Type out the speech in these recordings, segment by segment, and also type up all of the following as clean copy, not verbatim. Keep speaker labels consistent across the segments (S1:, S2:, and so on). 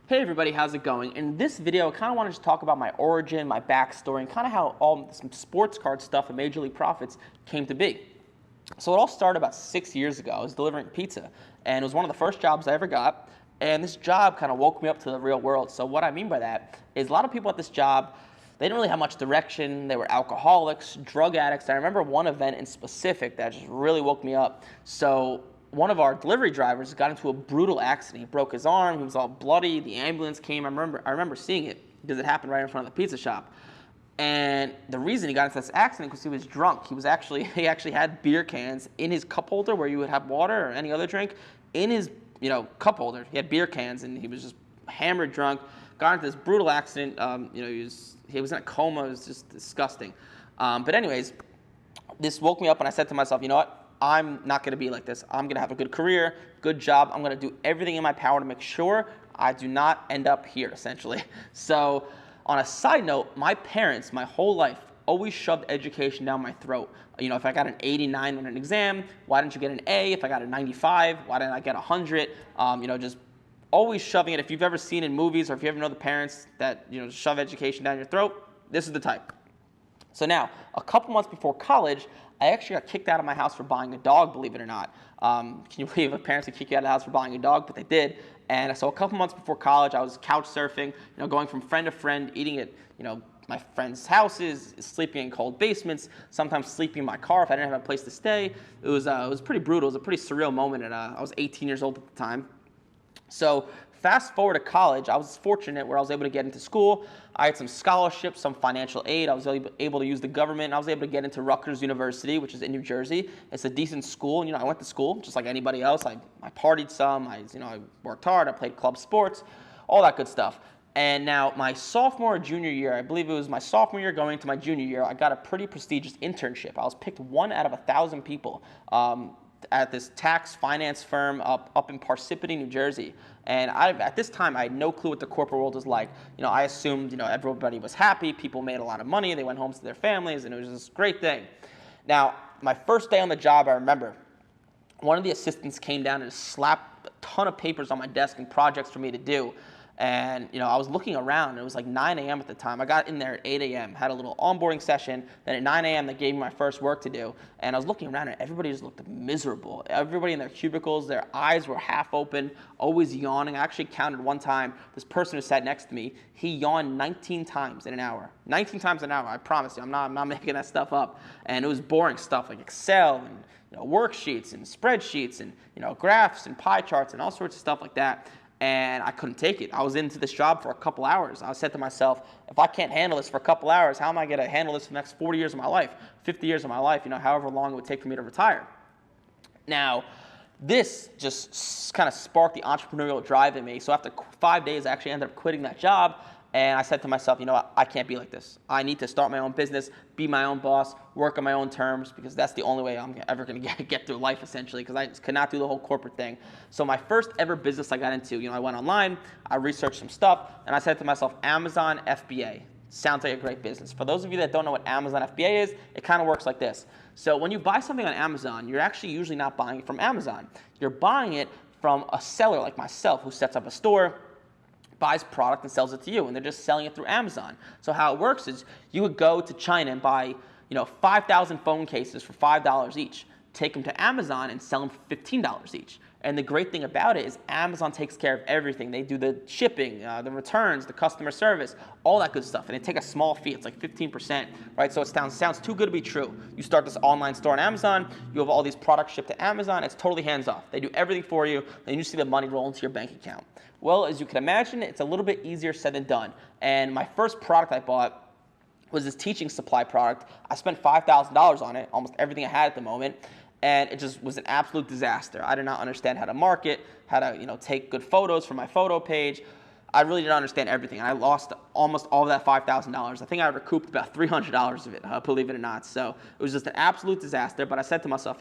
S1: Hey everybody, how's it going? In this video, I kind of wanted to talk about my origin, my backstory, and kind of how all some sports card stuff and Major League Profits came to be. So it all started about 6 years ago. I was delivering pizza, and it was one of the first jobs I ever got. And this job kind of woke me up to the real world. So what I mean by that is a lot of people at this job, they didn't really have much direction. They were alcoholics, drug addicts. And I remember one event in specific that just really woke me up. So one of our delivery drivers got into a brutal accident. He broke his arm. He was all bloody. The ambulance came. I remember seeing it because it happened right in front of the pizza shop. And the reason he got into this accident was he was drunk. He actually had beer cans in his cup holder where you would have water or any other drink. In his cup holder, he had beer cans, and he was just hammered drunk. Got into this brutal accident. He was in a coma. It was just disgusting. But anyways, this woke me up, and I said to myself, you know what? I'm not going to be like this. I'm going to have a good career, good job. I'm going to do everything in my power to make sure I do not end up here, essentially. So on a side note, my parents, my whole life, always shoved education down my throat. If I got an 89 on an exam, why didn't you get an A? If I got a 95, why didn't I get 100? Just always shoving it. If you've ever seen in movies or if you ever know the parents that shove education down your throat, this is the type. So now, a couple months before college, I actually got kicked out of my house for buying a dog, believe it or not. Can you believe parents would kick you out of the house for buying a dog? But they did. And so a couple months before college, I was couch surfing, going from friend to friend, eating at, my friends' houses, sleeping in cold basements, sometimes sleeping in my car if I didn't have a place to stay. It was pretty brutal. It was a pretty surreal moment, and I was 18 years old at the time. So fast forward to college, I was fortunate where I was able to get into school. I had some scholarships, some financial aid. I was able to use the government. I was able to get into Rutgers University, which is in New Jersey. It's a decent school, and I went to school just like anybody else. I partied some. I worked hard. I played club sports, all that good stuff. And now my sophomore or junior year, I believe it was my sophomore year going into my junior year, I got a pretty prestigious internship. I was picked 1 out of 1,000 people at this tax finance firm up in Parsippany, New Jersey. And at this time, I had no clue what the corporate world was like. I assumed, everybody was happy, people made a lot of money, they went home to their families, and it was this great thing. Now, my first day on the job, I remember, one of the assistants came down and slapped a ton of papers on my desk and projects for me to do. And, I was looking around, and it was like 9 a.m. at the time. I got in there at 8 a.m., had a little onboarding session. Then at 9 a.m., they gave me my first work to do. And I was looking around, and everybody just looked miserable. Everybody in their cubicles, their eyes were half open, always yawning. I actually counted one time, this person who sat next to me, he yawned 19 times in an hour. 19 times an hour, I promise you. I'm not making that stuff up. And it was boring stuff like Excel and worksheets and spreadsheets and graphs and pie charts and all sorts of stuff like that. And I couldn't take it. I was into this job for a couple hours. I said to myself, if I can't handle this for a couple hours, how am I going to handle this for the next 40 years of my life, 50 years of my life, however long it would take for me to retire? Now, this just kind of sparked the entrepreneurial drive in me. So after 5 days, I actually ended up quitting that job. And I said to myself, I can't be like this. I need to start my own business, be my own boss, work on my own terms, because that's the only way I'm ever going to get through life, essentially, because I just could not do the whole corporate thing. So my first ever business I got into, I went online, I researched some stuff, and I said to myself, Amazon FBA. Sounds like a great business. For those of you that don't know what Amazon FBA is, it kind of works like this. So when you buy something on Amazon, you're actually usually not buying it from Amazon. You're buying it from a seller like myself who sets up a store, buys product and sells it to you, and they're just selling it through Amazon. So how it works is you would go to China and buy 5,000 phone cases for $5 each, take them to Amazon and sell them for $15 each. And the great thing about it is Amazon takes care of everything. They do the shipping, the returns, the customer service, all that good stuff. And they take a small fee. It's like 15%, right? So it sounds too good to be true. You start this online store on Amazon. You have all these products shipped to Amazon. It's totally hands-off. They do everything for you. Then you see the money roll into your bank account. Well, as you can imagine, it's a little bit easier said than done. And my first product I bought was this teaching supply product. I spent $5,000 on it, almost everything I had at the moment. And it just was an absolute disaster. I did not understand how to market, how to take good photos for my photo page. I really didn't understand everything. And I lost almost all of that $5,000. I think I recouped about $300 of it, believe it or not. So it was just an absolute disaster. But I said to myself,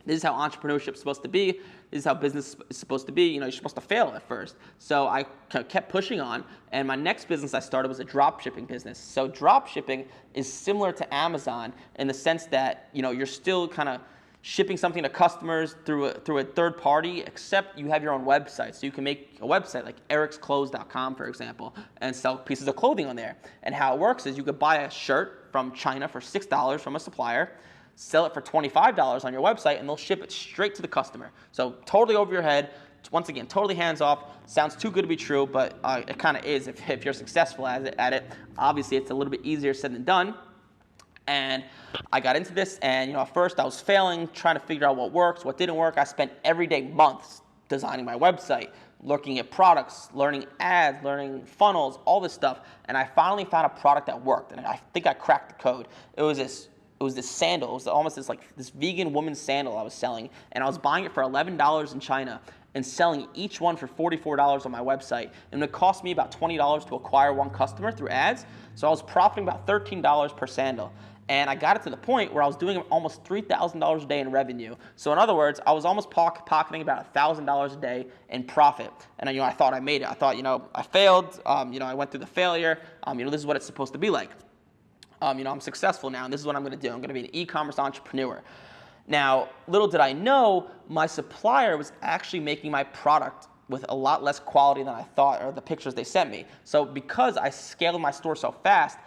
S1: this is how entrepreneurship is supposed to be. This is how business is supposed to be. You're supposed to fail at first. So I kept pushing on, and my next business I started was a drop shipping business. So drop shipping is similar to Amazon in the sense that, you're still kind of shipping something to customers through a third party, except you have your own website. So you can make a website like ericsclothes.com, for example, and sell pieces of clothing on there. And how it works is you could buy a shirt from China for $6 from a supplier, sell it for $25 on your website, and they'll ship it straight to the customer. So totally over your head. Once again, totally hands off. Sounds too good to be true, but it kind of is if you're successful at it. Obviously, it's a little bit easier said than done. And I got into this, and at first I was failing, trying to figure out what works, what didn't work. I spent every day months designing my website, looking at products, learning ads, learning funnels, all this stuff. And I finally found a product that worked, and I think I cracked the code. It was this sandal. It was almost this vegan woman's sandal I was selling, and I was buying it for $11 in China and selling each one for $44 on my website. And it cost me about $20 to acquire one customer through ads. So I was profiting about $13 per sandal. And I got it to the point where I was doing almost $3,000 a day in revenue. So in other words, I was almost pocketing about $1,000 a day in profit. And I thought I made it. I thought, I failed. I went through the failure. This is what it's supposed to be like. I'm successful now, and this is what I'm going to do. I'm going to be an e-commerce entrepreneur. Now, little did I know, my supplier was actually making my product with a lot less quality than I thought, or the pictures they sent me. So because I scaled my store so fast,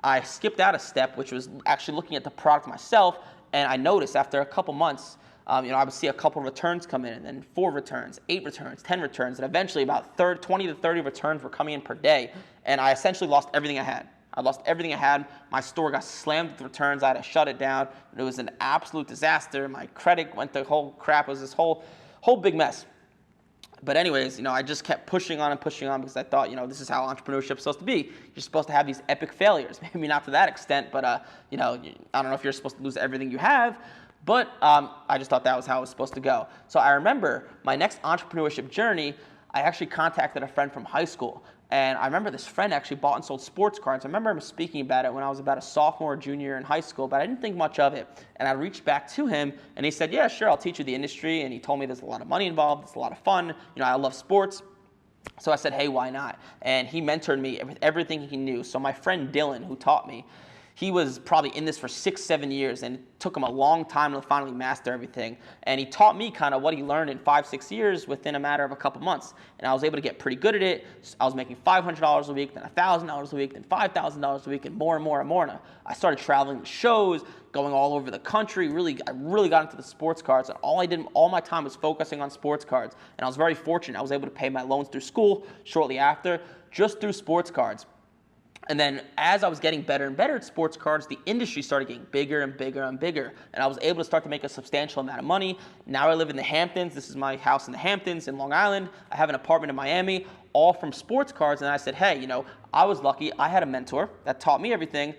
S1: I skipped out a step, which was actually looking at the product myself, and I noticed after a couple months, I would see a couple of returns come in, and then 4 returns, 8 returns, 10 returns, and eventually about 20 to 30 returns were coming in per day, and I essentially lost everything I had. I lost everything I had. My store got slammed with returns. I had to shut it down. It was an absolute disaster. My credit went to whole crap. It was this whole big mess. But anyways, I just kept pushing on because I thought, this is how entrepreneurship is supposed to be. You're supposed to have these epic failures. Maybe not to that extent, but, I don't know if you're supposed to lose everything you have, but I just thought that was how it was supposed to go. So I remember my next entrepreneurship journey, I actually contacted a friend from high school. And I remember this friend actually bought and sold sports cards. I remember him speaking about it when I was about a sophomore or junior in high school, but I didn't think much of it. And I reached back to him, and he said, yeah, sure, I'll teach you the industry. And he told me there's a lot of money involved. It's a lot of fun. I love sports. So I said, hey, why not? And he mentored me with everything he knew. So my friend Dylan, who taught me, he was probably in this for 6-7 years, and it took him a long time to finally master everything. And he taught me kind of what he learned in 5-6 years within a matter of a couple months. And I was able to get pretty good at it. I was making $500 a week, then $1,000 a week, then $5,000 a week, and more and more and more. And I started traveling to shows, going all over the country. I really got into the sports cards, and all my time was focusing on sports cards. And I was very fortunate. I was able to pay my loans through school shortly after, just through sports cards. And then as I was getting better and better at sports cards, the industry started getting bigger and bigger and bigger. And I was able to start to make a substantial amount of money. Now I live in the Hamptons. This is my house in the Hamptons in Long Island. I have an apartment in Miami, all from sports cards. And I said, hey, I was lucky. I had a mentor that taught me everything.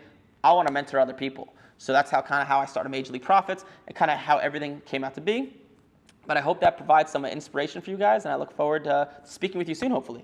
S1: I want to mentor other people. So that's how I started Major League Profits and kind of how everything came out to be. But I hope that provides some inspiration for you guys. And I look forward to speaking with you soon, hopefully.